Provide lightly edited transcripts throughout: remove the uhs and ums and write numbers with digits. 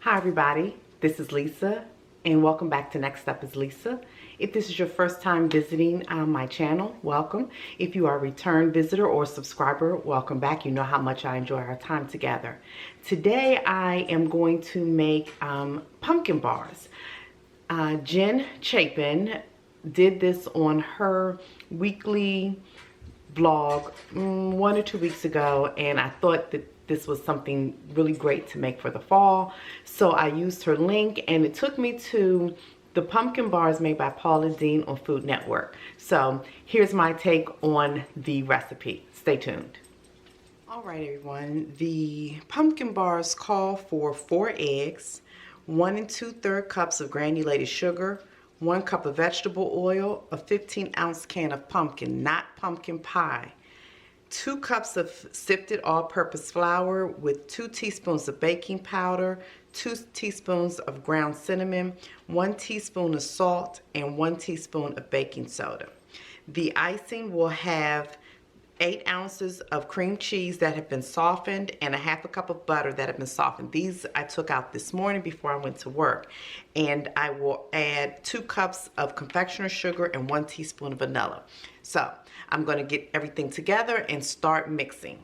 Hi everybody, this is Lisa and welcome back to Next Up is Lisa. If this is your first time visiting my channel, welcome. If you are a return visitor or subscriber, welcome back. You know how much I enjoy our time together. Today I am going to make pumpkin bars. Jen Chapin did this on her weekly vlog 1 or 2 weeks ago, and I thought that this was something really great to make for the fall. So I used her link and it took me to the pumpkin bars made by Paula, Deen on Food Network. So here's my take on the recipe. Stay tuned. All right, everyone. The pumpkin bars call for 4 eggs, 1 2/3 cups of granulated sugar, 1 cup of vegetable oil, a 15-ounce can of pumpkin, not pumpkin pie, 2 cups of sifted all-purpose flour with 2 teaspoons of baking powder, 2 teaspoons of ground cinnamon, 1 teaspoon of salt, and 1 teaspoon of baking soda. The icing will have 8 ounces of cream cheese that have been softened and a 1/2 cup of butter that have been softened. These I took out this morning before I went to work. And I will add 2 cups of confectioner's sugar and 1 teaspoon of vanilla. So I'm going to get everything together and start mixing.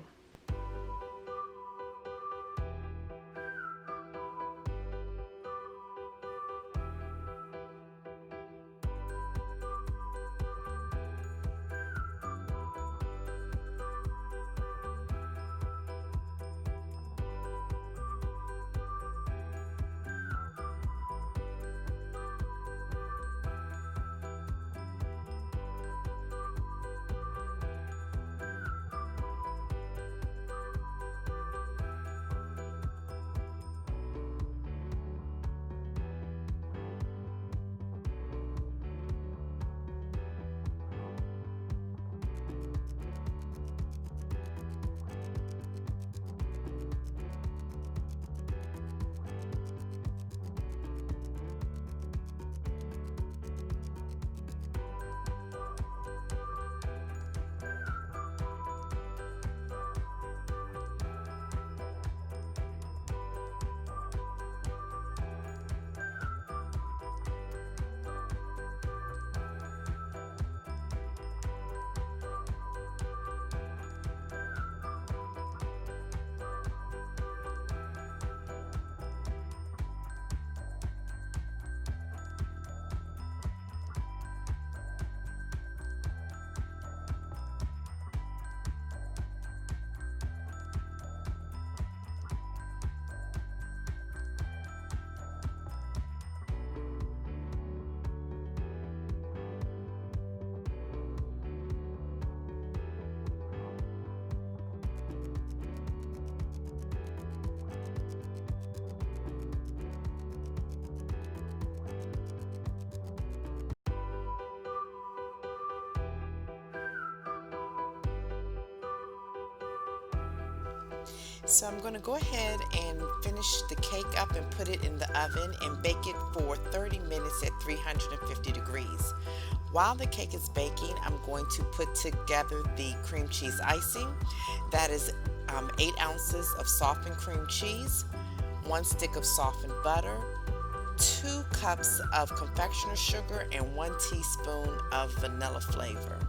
So I'm going to go ahead and finish the cake up and put it in the oven and bake it for 30 minutes at 350 degrees. While the cake is baking, I'm going to put together the cream cheese icing. That is 8 ounces of softened cream cheese, 1 stick of softened butter, 2 cups of confectioner's sugar, and 1 teaspoon of vanilla flavor.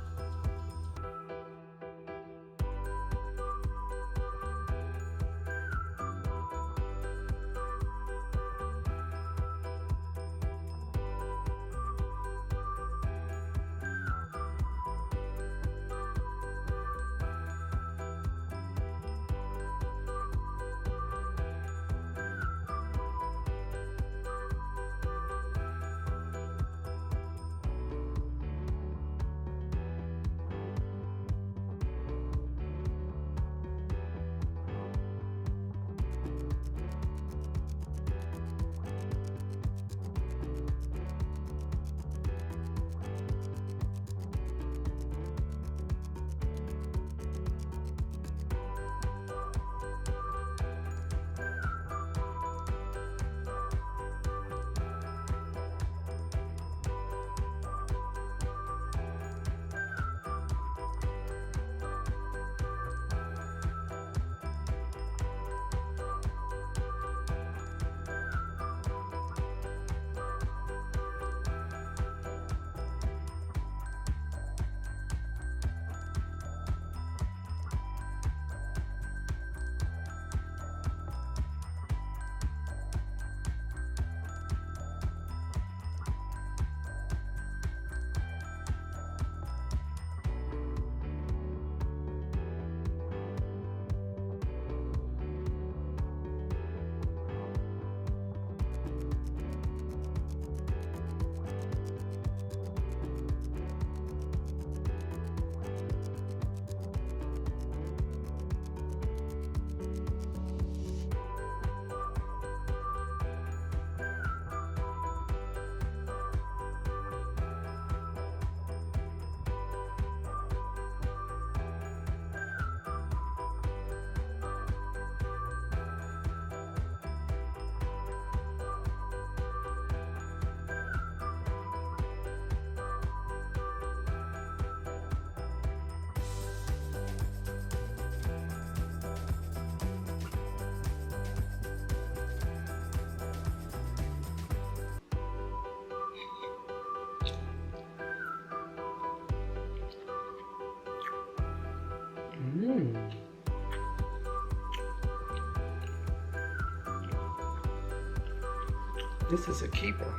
This is a keeper.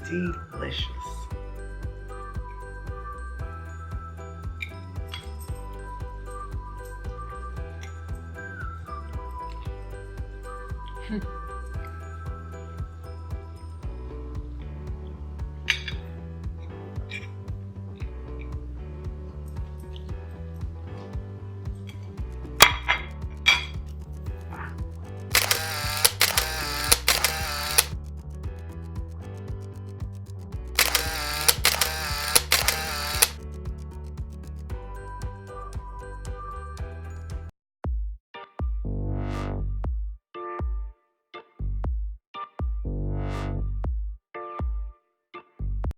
Delicious.